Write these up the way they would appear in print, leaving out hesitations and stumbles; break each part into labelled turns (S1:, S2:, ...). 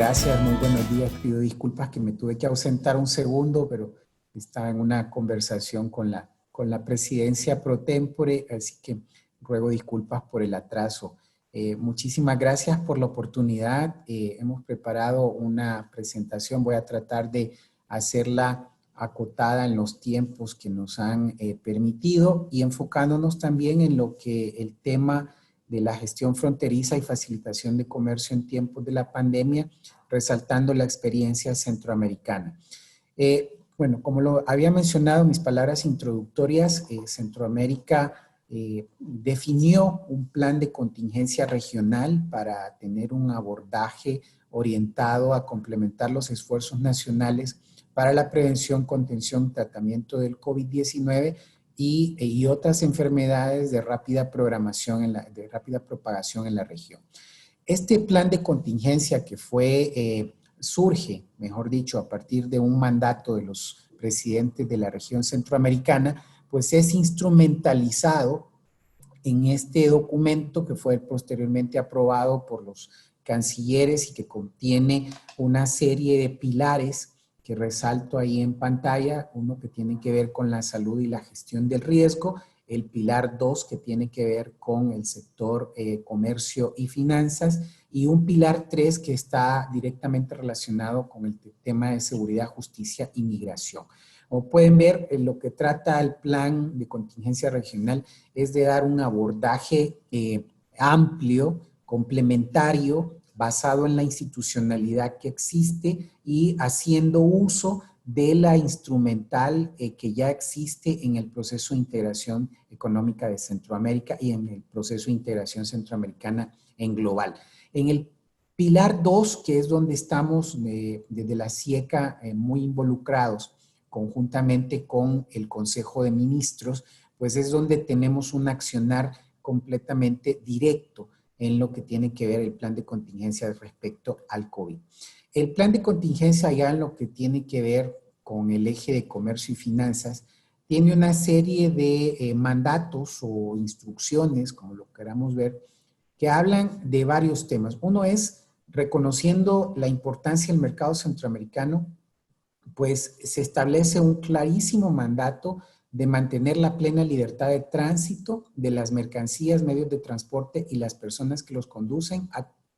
S1: gracias, muy buenos días. Pido disculpas que me tuve que ausentar un segundo, pero estaba en una conversación con la presidencia pro tempore, así que ruego disculpas por el atraso. Muchísimas gracias por la oportunidad. Hemos preparado una presentación, voy a tratar de hacerla acotada en los tiempos que nos han permitido y enfocándonos también en lo que el tema de la gestión fronteriza y facilitación de comercio en tiempos de la pandemia, resaltando la experiencia centroamericana. Bueno, como lo había mencionado en mis palabras introductorias, Centroamérica definió un plan de contingencia regional para tener un abordaje orientado a complementar los esfuerzos nacionales para la prevención, contención y tratamiento del COVID-19 y otras enfermedades de rápida propagación en la región. Este plan de contingencia que surge, mejor dicho, a partir de un mandato de los presidentes de la región centroamericana, pues es instrumentalizado en este documento que fue posteriormente aprobado por los cancilleres y que contiene una serie de pilares que resalto ahí en pantalla, uno que tiene que ver con la salud y la gestión del riesgo, el pilar 2 que tiene que ver con el sector comercio y finanzas y un pilar 3 que está directamente relacionado con el tema de seguridad, justicia y migración. Como pueden ver, lo que trata el plan de contingencia regional es de dar un abordaje amplio, complementario, basado en la institucionalidad que existe y haciendo uso de la instrumental que ya existe en el proceso de integración económica de Centroamérica y en el proceso de integración centroamericana en global. En el pilar 2, que es donde estamos desde la CIECA muy involucrados, conjuntamente con el Consejo de Ministros, pues es donde tenemos un accionar completamente directo en lo que tiene que ver el plan de contingencia respecto al COVID. El plan de contingencia ya en lo que tiene que ver con el eje de comercio y finanzas, tiene una serie de mandatos o instrucciones, como lo queramos ver, que hablan de varios temas. Uno es reconociendo la importancia del mercado centroamericano, pues se establece un clarísimo mandato de mantener la plena libertad de tránsito de las mercancías, medios de transporte y las personas que los conducen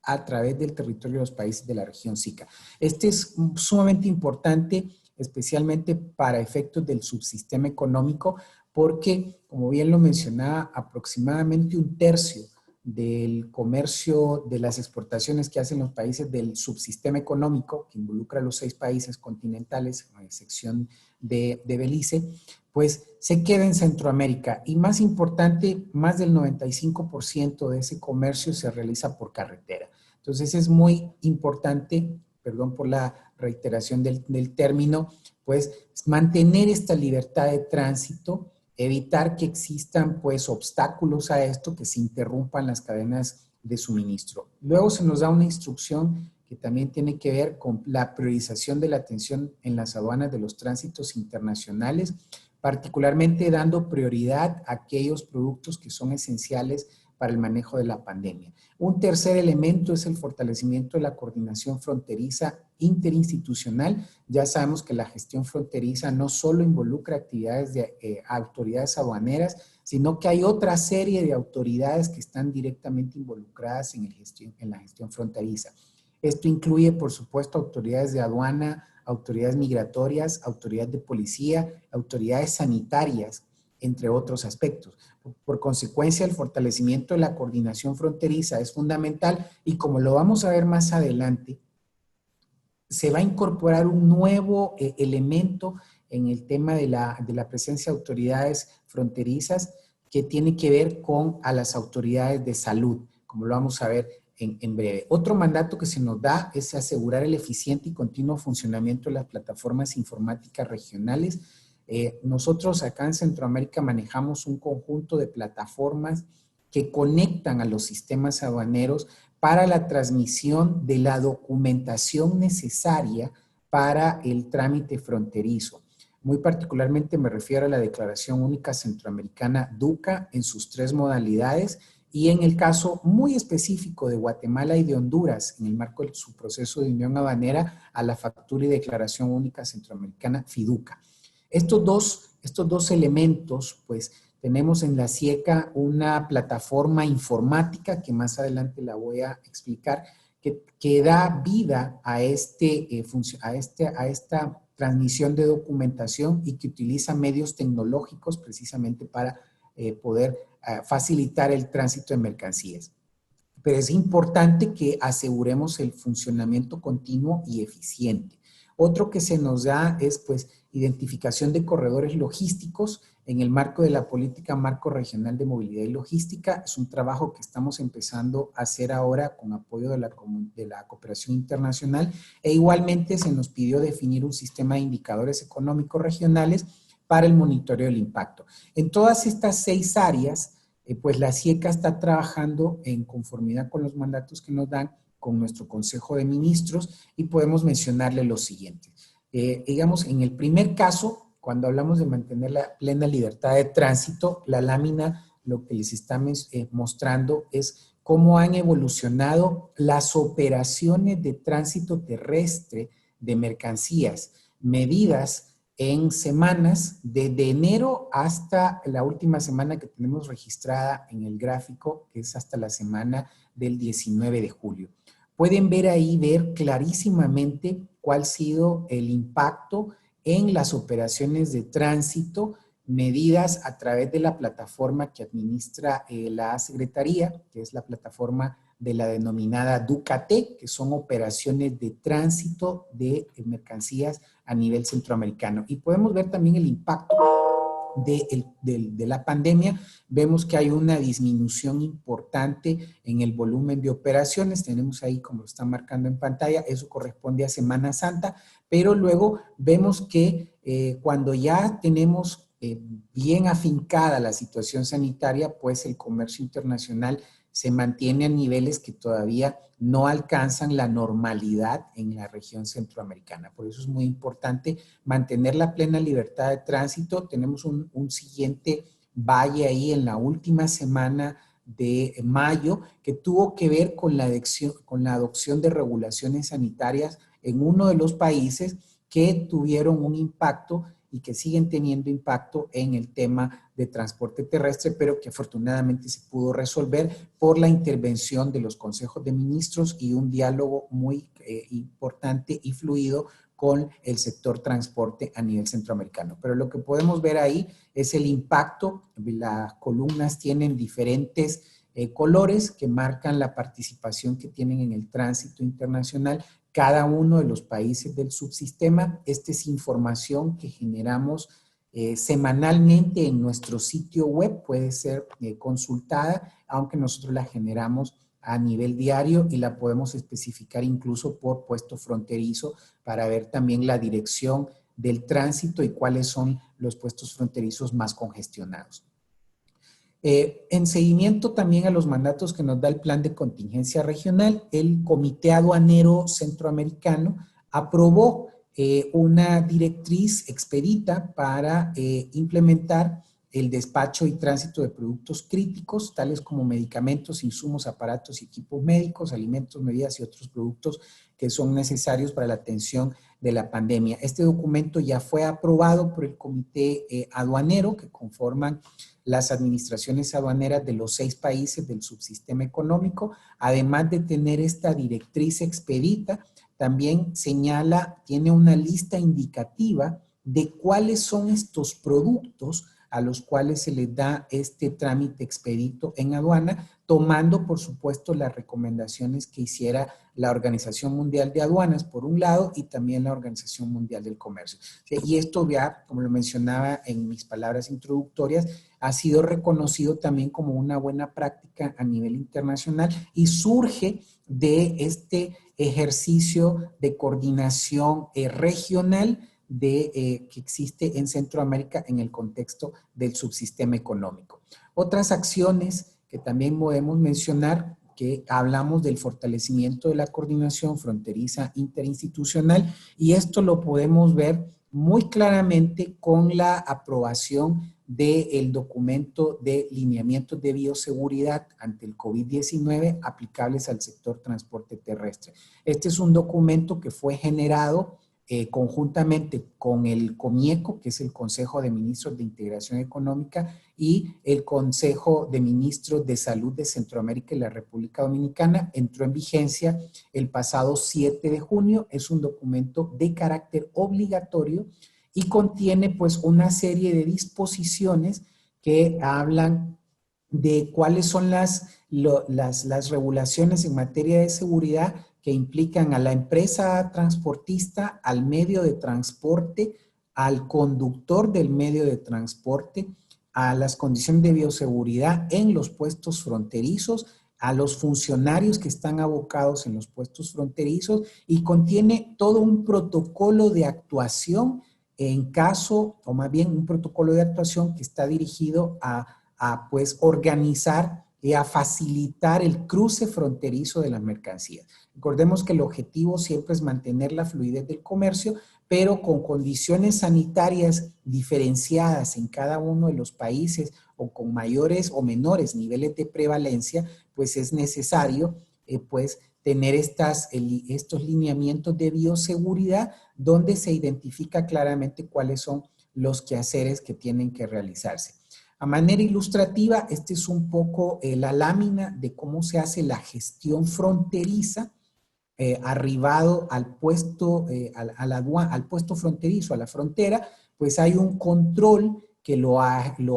S1: a través del territorio de los países de la región SICA. Este es sumamente importante, especialmente para efectos del subsistema económico, porque, como bien lo mencionaba, aproximadamente un tercio del comercio, de las exportaciones que hacen los países del subsistema económico, que involucra a los 6 países continentales, a excepción de Belice, pues se queda en Centroamérica. Y más importante, más del 95% de ese comercio se realiza por carretera. Entonces es muy importante, perdón por la reiteración del término, pues mantener esta libertad de tránsito, evitar que existan pues obstáculos a esto, que se interrumpan las cadenas de suministro. Luego se nos da una instrucción que también tiene que ver con la priorización de la atención en las aduanas de los tránsitos internacionales, particularmente dando prioridad a aquellos productos que son esenciales para el manejo de la pandemia. Un tercer elemento es el fortalecimiento de la coordinación fronteriza interinstitucional. Ya sabemos que la gestión fronteriza no solo involucra actividades de autoridades aduaneras, sino que hay otra serie de autoridades que están directamente involucradas en la gestión fronteriza. Esto incluye, por supuesto, autoridades de aduana, autoridades migratorias, autoridades de policía, autoridades sanitarias, entre otros aspectos. Por consecuencia, el fortalecimiento de la coordinación fronteriza es fundamental y como lo vamos a ver más adelante, se va a incorporar un nuevo elemento en el tema de la presencia de autoridades fronterizas que tiene que ver con a las autoridades de salud, como lo vamos a ver en breve. Otro mandato que se nos da es asegurar el eficiente y continuo funcionamiento de las plataformas informáticas regionales. Nosotros acá en Centroamérica manejamos un conjunto de plataformas que conectan a los sistemas aduaneros para la transmisión de la documentación necesaria para el trámite fronterizo. Muy particularmente me refiero a la Declaración Única Centroamericana DUCA en sus 3 modalidades, y en el caso muy específico de Guatemala y de Honduras, en el marco de su proceso de unión aduanera, a la Factura y Declaración Única Centroamericana, FIDUCA. Estos dos elementos, pues, tenemos en la SIECA una plataforma informática, que más adelante la voy a explicar, que da vida a esta transmisión de documentación y que utiliza medios tecnológicos precisamente para poder facilitar el tránsito de mercancías. Pero es importante que aseguremos el funcionamiento continuo y eficiente. Otro que se nos da es, pues, identificación de corredores logísticos en el marco de la política marco regional de movilidad y logística. Es un trabajo que estamos empezando a hacer ahora con apoyo de la cooperación internacional, e igualmente se nos pidió definir un sistema de indicadores económicos regionales para el monitoreo del impacto. En todas estas 6 áreas, pues la SIECA está trabajando en conformidad con los mandatos que nos dan con nuestro Consejo de Ministros, y podemos mencionarle lo siguiente. Digamos, en el primer caso, cuando hablamos de mantener la plena libertad de tránsito, la lámina lo que les está mostrando es cómo han evolucionado las operaciones de tránsito terrestre de mercancías, medidas en semanas, desde enero hasta la última semana que tenemos registrada en el gráfico, que es hasta la semana del 19 de julio. Pueden ver clarísimamente cuál ha sido el impacto en las operaciones de tránsito medidas a través de la plataforma que administra la Secretaría, que es la plataforma de la denominada DUCAT, que son operaciones de tránsito de mercancías a nivel centroamericano. Y podemos ver también el impacto de la pandemia. Vemos que hay una disminución importante en el volumen de operaciones. Tenemos ahí, como lo están marcando en pantalla, eso corresponde a Semana Santa, pero luego vemos que cuando ya tenemos bien afincada la situación sanitaria, pues el comercio internacional se mantiene a niveles que todavía no alcanzan la normalidad en la región centroamericana. Por eso es muy importante mantener la plena libertad de tránsito. Tenemos un siguiente valle ahí en la última semana de mayo, que tuvo que ver con la adopción de regulaciones sanitarias en uno de los países que tuvieron un impacto y que siguen teniendo impacto en el tema de transporte terrestre, pero que afortunadamente se pudo resolver por la intervención de los consejos de ministros y un diálogo muy importante y fluido con el sector transporte a nivel centroamericano. Pero lo que podemos ver ahí es el impacto. Las columnas tienen diferentes colores que marcan la participación que tienen en el tránsito internacional cada uno de los países del subsistema. Esta es información que generamos semanalmente en nuestro sitio web, puede ser consultada, aunque nosotros la generamos a nivel diario y la podemos especificar incluso por puesto fronterizo para ver también la dirección del tránsito y cuáles son los puestos fronterizos más congestionados. En seguimiento también a los mandatos que nos da el Plan de Contingencia Regional, el Comité Aduanero Centroamericano aprobó una directriz expedita para implementar el despacho y tránsito de productos críticos, tales como medicamentos, insumos, aparatos y equipos médicos, alimentos, medidas y otros productos que son necesarios para la atención de la pandemia. Este documento ya fue aprobado por el Comité Aduanero, que conforman las administraciones aduaneras de los 6 países del subsistema económico. Además de tener esta directriz expedita, también tiene una lista indicativa de cuáles son estos productos a los cuales se les da este trámite expedito en aduana, tomando, por supuesto, las recomendaciones que hiciera la Organización Mundial de Aduanas, por un lado, y también la Organización Mundial del Comercio. Y esto ya, como lo mencionaba en mis palabras introductorias, ha sido reconocido también como una buena práctica a nivel internacional y surge de este ejercicio de coordinación regional que existe en Centroamérica en el contexto del subsistema económico. Otras acciones que también podemos mencionar, que hablamos del fortalecimiento de la coordinación fronteriza interinstitucional, y esto lo podemos ver muy claramente con la aprobación del documento de lineamientos de bioseguridad ante el COVID-19 aplicables al sector transporte terrestre. Este es un documento que fue generado conjuntamente con el COMIECO, que es el Consejo de Ministros de Integración Económica, y el Consejo de Ministros de Salud de Centroamérica y la República Dominicana. Entró en vigencia el pasado 7 de junio. Es un documento de carácter obligatorio y contiene pues una serie de disposiciones que hablan de cuáles son las regulaciones en materia de seguridad que implican a la empresa transportista, al medio de transporte, al conductor del medio de transporte, a las condiciones de bioseguridad en los puestos fronterizos, a los funcionarios que están abocados en los puestos fronterizos, y contiene todo un protocolo de actuación en caso, o más bien un protocolo de actuación que está dirigido a pues organizar y a facilitar el cruce fronterizo de las mercancías. Recordemos que el objetivo siempre es mantener la fluidez del comercio, pero con condiciones sanitarias diferenciadas en cada uno de los países o con mayores o menores niveles de prevalencia, pues es necesario pues tener estos lineamientos de bioseguridad donde se identifica claramente cuáles son los quehaceres que tienen que realizarse. A manera ilustrativa, este es un poco la lámina de cómo se hace la gestión fronteriza arribado al puesto, al puesto fronterizo, a la frontera, pues hay un control que lo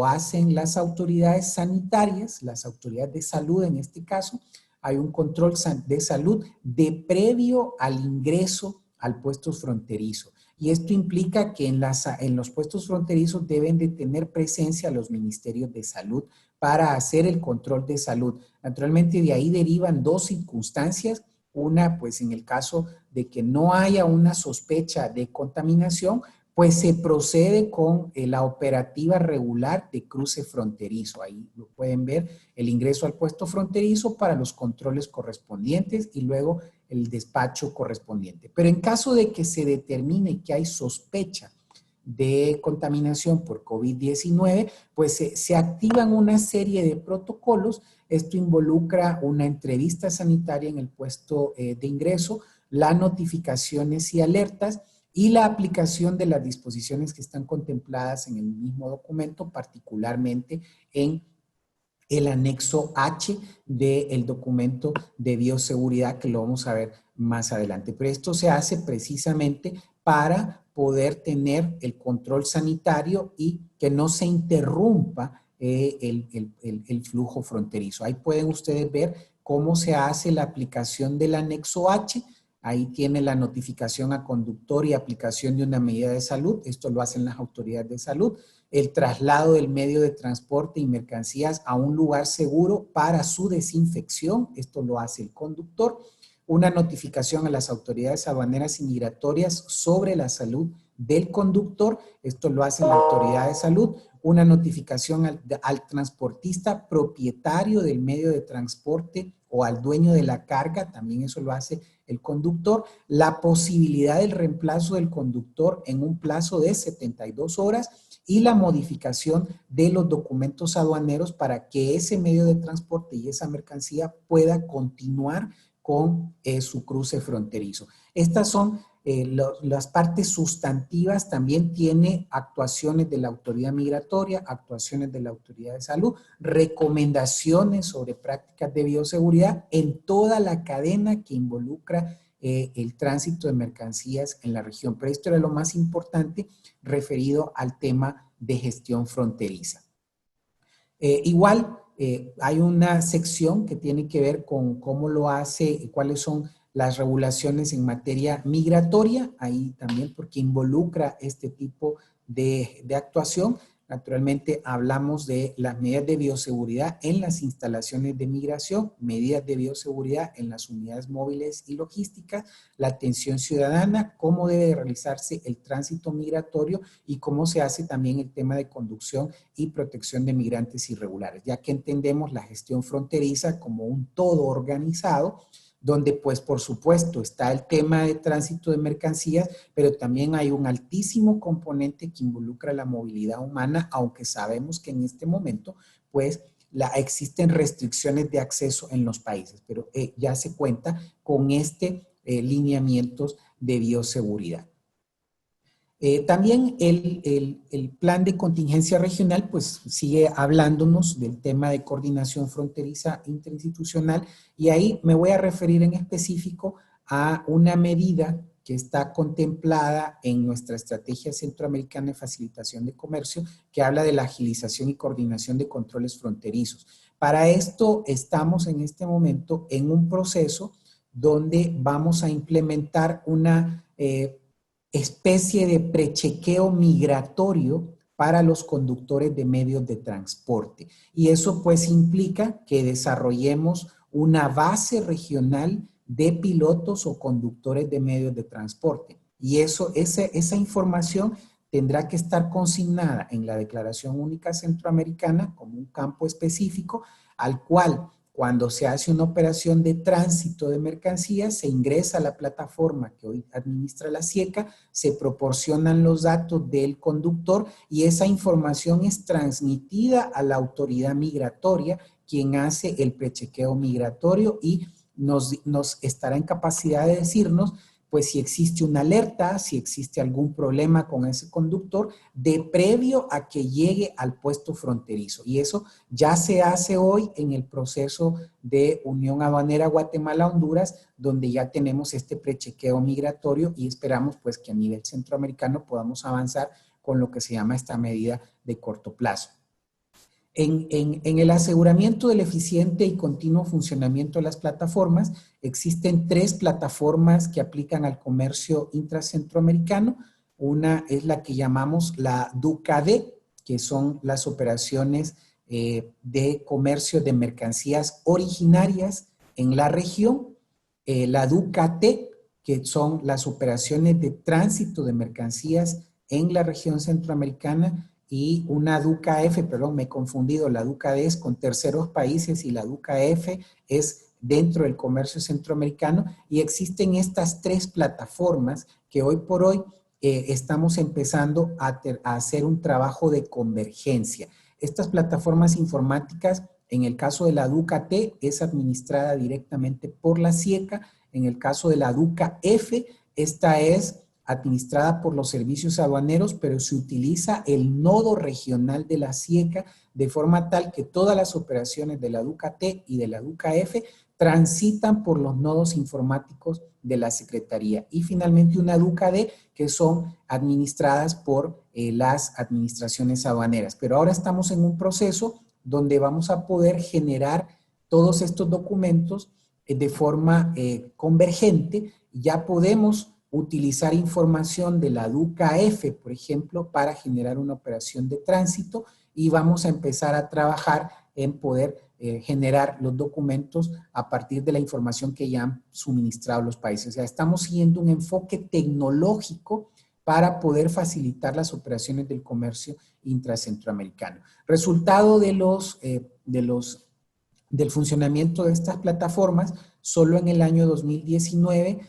S1: hacen las autoridades sanitarias, las autoridades de salud en este caso. Hay un control de salud de previo al ingreso al puesto fronterizo. Y esto implica que en los puestos fronterizos deben de tener presencia los ministerios de salud para hacer el control de salud. Naturalmente, de ahí derivan dos circunstancias. Una, pues en el caso de que no haya una sospecha de contaminación, pues se procede con la operativa regular de cruce fronterizo. Ahí lo pueden ver, el ingreso al puesto fronterizo para los controles correspondientes y luego el despacho correspondiente. Pero en caso de que se determine que hay sospecha de contaminación por COVID-19, pues se activan una serie de protocolos. Esto involucra una entrevista sanitaria en el puesto de ingreso, las notificaciones y alertas y la aplicación de las disposiciones que están contempladas en el mismo documento, particularmente en el anexo H del documento de bioseguridad, que lo vamos a ver más adelante. Pero esto se hace precisamente para poder tener el control sanitario y que no se interrumpa el flujo fronterizo. Ahí pueden ustedes ver cómo se hace la aplicación del anexo H. Ahí tiene la notificación a conductor y aplicación de una medida de salud. Esto lo hacen las autoridades de salud. El traslado del medio de transporte y mercancías a un lugar seguro para su desinfección. Esto lo hace el conductor. Una notificación a las autoridades aduaneras y migratorias sobre la salud del conductor. Esto lo hace la autoridad de salud. Una notificación al transportista propietario del medio de transporte o al dueño de la carga, también eso lo hace el conductor. La posibilidad del reemplazo del conductor en un plazo de 72 horas y la modificación de los documentos aduaneros para que ese medio de transporte y esa mercancía pueda continuar con su cruce fronterizo. Estas son las partes sustantivas. También tiene actuaciones de la autoridad migratoria, actuaciones de la autoridad de salud, recomendaciones sobre prácticas de bioseguridad en toda la cadena que involucra el tránsito de mercancías en la región. Pero esto era lo más importante referido al tema de gestión fronteriza. Igual, hay una sección que tiene que ver con cómo lo hace, cuáles son las regulaciones en materia migratoria, ahí también porque involucra este tipo de actuación. Naturalmente hablamos de las medidas de bioseguridad en las instalaciones de migración, medidas de bioseguridad en las unidades móviles y logísticas, la atención ciudadana, cómo debe realizarse el tránsito migratorio y cómo se hace también el tema de conducción y protección de migrantes irregulares, ya que entendemos la gestión fronteriza como un todo organizado, donde pues por supuesto está el tema de tránsito de mercancías, pero también hay un altísimo componente que involucra la movilidad humana, aunque sabemos que en este momento pues existen restricciones de acceso en los países, pero ya se cuenta con lineamientos de bioseguridad. También el plan de contingencia regional pues sigue hablándonos del tema de coordinación fronteriza interinstitucional, y ahí me voy a referir en específico a una medida que está contemplada en nuestra estrategia centroamericana de facilitación de comercio, que habla de la agilización y coordinación de controles fronterizos. Para esto estamos en este momento en un proceso donde vamos a implementar una especie de prechequeo migratorio para los conductores de medios de transporte. Y eso pues implica que desarrollemos una base regional de pilotos o conductores de medios de transporte. Y esa información tendrá que estar consignada en la Declaración Única Centroamericana como un campo específico al cual, cuando se hace una operación de tránsito de mercancías, se ingresa a la plataforma que hoy administra la SIECA, se proporcionan los datos del conductor y esa información es transmitida a la autoridad migratoria, quien hace el prechequeo migratorio y nos estará en capacidad de decirnos pues si existe una alerta, si existe algún problema con ese conductor, de previo a que llegue al puesto fronterizo. Y eso ya se hace hoy en el proceso de Unión Aduanera Guatemala-Honduras, donde ya tenemos este prechequeo migratorio y esperamos pues que a nivel centroamericano podamos avanzar con lo que se llama esta medida de corto plazo. En el aseguramiento del eficiente y continuo funcionamiento de las plataformas, existen 3 plataformas que aplican al comercio intracentroamericano. Una es la que llamamos la DUCAD, que son las operaciones de comercio de mercancías originarias en la región. La DUCAT, que son las operaciones de tránsito de mercancías en la región centroamericana, y una DUCA-F, perdón, me he confundido, la DUCA-D es con terceros países y la DUCA-F es dentro del comercio centroamericano, y existen estas 3 plataformas que hoy por hoy estamos empezando a hacer un trabajo de convergencia. Estas plataformas informáticas, en el caso de la DUCA-T, es administrada directamente por la SIECA. En el caso de la DUCA-F, esta es administrada por los servicios aduaneros, pero se utiliza el nodo regional de la SIECA de forma tal que todas las operaciones de la DUCA-T y de la DUCA-F transitan por los nodos informáticos de la Secretaría. Y finalmente una DUCA-D, que son administradas por las administraciones aduaneras. Pero ahora estamos en un proceso donde vamos a poder generar todos estos documentos de forma convergente. Ya podemos utilizar información de la DUCA-F, por ejemplo, para generar una operación de tránsito, y vamos a empezar a trabajar en poder generar los documentos a partir de la información que ya han suministrado los países. O sea, estamos siguiendo un enfoque tecnológico para poder facilitar las operaciones del comercio intracentroamericano. Resultado del funcionamiento de estas plataformas, solo en el año 2019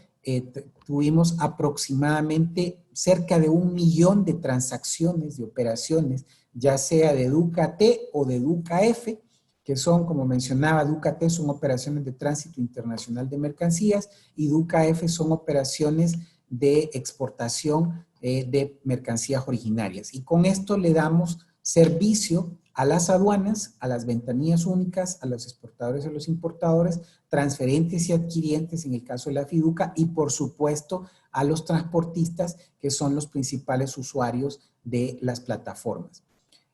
S1: tuvimos aproximadamente cerca de 1 millón de transacciones, de operaciones, ya sea de DUCA-T o de DUCA-F, que son, como mencionaba, DUCA-T son operaciones de tránsito internacional de mercancías y DUCA-F son operaciones de exportación de mercancías originarias. Y con esto le damos servicio a las aduanas, a las ventanillas únicas, a los exportadores y a los importadores, transferentes y adquirientes en el caso de la FIDUCA, y por supuesto a los transportistas, que son los principales usuarios de las plataformas.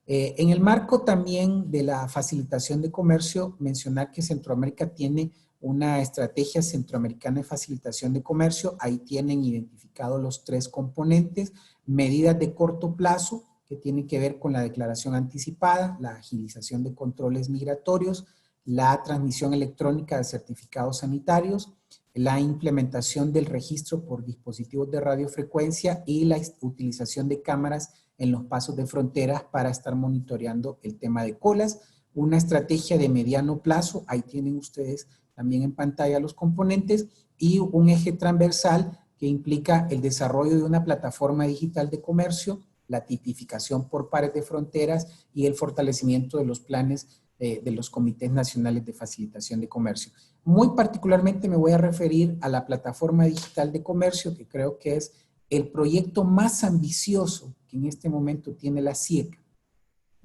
S1: En el marco también de la facilitación de comercio, mencionar que Centroamérica tiene una estrategia centroamericana de facilitación de comercio. Ahí tienen identificados los 3 componentes: medidas de corto plazo, que tienen que ver con la declaración anticipada, la agilización de controles migratorios, la transmisión electrónica de certificados sanitarios, la implementación del registro por dispositivos de radiofrecuencia y la utilización de cámaras en los pasos de fronteras para estar monitoreando el tema de colas. Una estrategia de mediano plazo, ahí tienen ustedes también en pantalla los componentes, y un eje transversal que implica el desarrollo de una plataforma digital de comercio, la tipificación por pares de fronteras y el fortalecimiento de los planes de los comités nacionales de facilitación de comercio. Muy particularmente me voy a referir a la plataforma digital de comercio, que creo que es el proyecto más ambicioso que en este momento tiene la CIEC,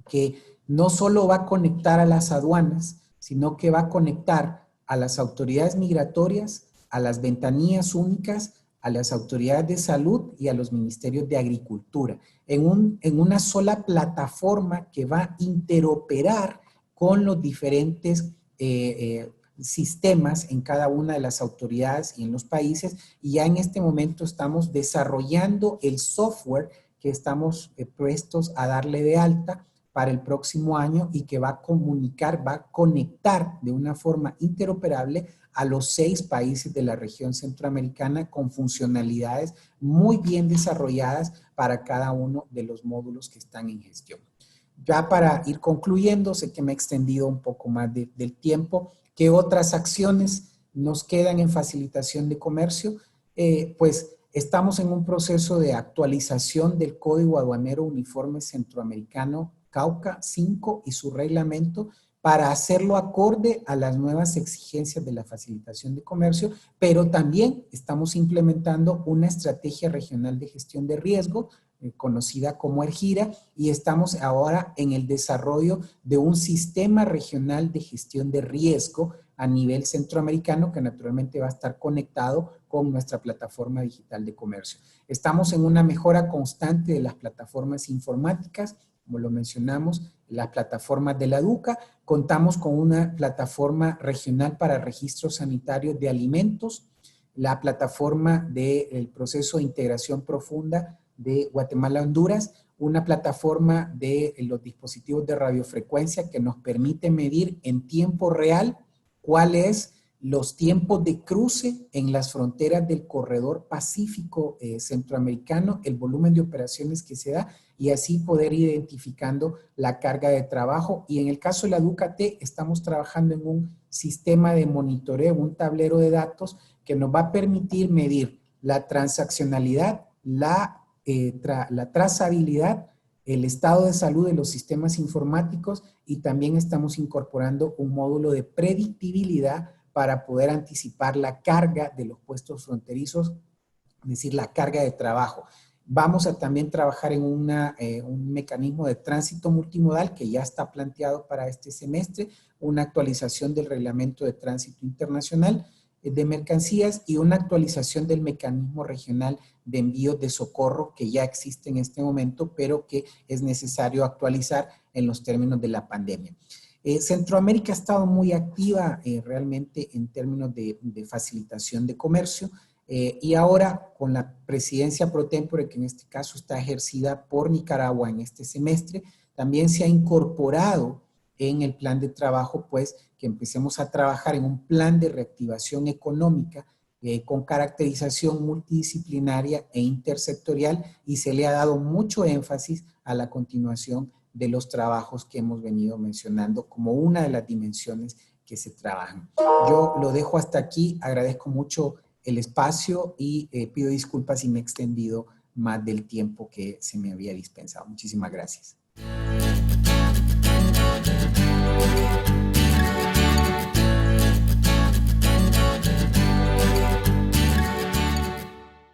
S1: que no solo va a conectar a las aduanas, sino que va a conectar a las autoridades migratorias, a las ventanillas únicas, a las autoridades de salud y a los ministerios de agricultura, en una sola plataforma que va a interoperar con los diferentes sistemas en cada una de las autoridades y en los países, y ya en este momento estamos desarrollando el software que estamos prestos a darle de alta para el próximo año y que va a comunicar, va a conectar de una forma interoperable a los 6 países de la región centroamericana con funcionalidades muy bien desarrolladas para cada uno de los módulos que están en gestión. Ya para ir concluyendo, sé que me he extendido un poco más del tiempo. ¿Qué otras acciones nos quedan en facilitación de comercio? Pues estamos en un proceso de actualización del Código Aduanero Uniforme Centroamericano Cauca 5 y su reglamento para hacerlo acorde a las nuevas exigencias de la facilitación de comercio, pero también estamos implementando una estrategia regional de gestión de riesgo, conocida como ERGIRA, y estamos ahora en el desarrollo de un sistema regional de gestión de riesgo a nivel centroamericano que naturalmente va a estar conectado con nuestra plataforma digital de comercio. Estamos en una mejora constante de las plataformas informáticas, como lo mencionamos, las plataformas de la DUCA. Contamos con una plataforma regional para registros sanitarios de alimentos, la plataforma del proceso de integración profunda de Guatemala-Honduras, una plataforma de los dispositivos de radiofrecuencia que nos permite medir en tiempo real cuáles los tiempos de cruce en las fronteras del corredor pacífico centroamericano, el volumen de operaciones que se da, y así poder ir identificando la carga de trabajo. Y en el caso de la DUCA-T, estamos trabajando en un sistema de monitoreo, un tablero de datos que nos va a permitir medir la transaccionalidad, la trazabilidad, el estado de salud de los sistemas informáticos, y también estamos incorporando un módulo de predictibilidad para poder anticipar la carga de los puestos fronterizos, es decir, la carga de trabajo. Vamos a también trabajar en un mecanismo de tránsito multimodal que ya está planteado para este semestre, una actualización del reglamento de tránsito internacional de mercancías y una actualización del mecanismo regional de envíos de socorro que ya existe en este momento, pero que es necesario actualizar en los términos de la pandemia. Centroamérica ha estado muy activa realmente en términos de facilitación de comercio, y ahora con la presidencia pro tempore, que en este caso está ejercida por Nicaragua en este semestre, también se ha incorporado en el plan de trabajo, pues que empecemos a trabajar en un plan de reactivación económica con caracterización multidisciplinaria e intersectorial, y se le ha dado mucho énfasis a la continuación de los trabajos que hemos venido mencionando como una de las dimensiones que se trabajan. Yo lo dejo hasta aquí, agradezco mucho el espacio y pido disculpas si me he extendido más del tiempo que se me había dispensado. Muchísimas gracias.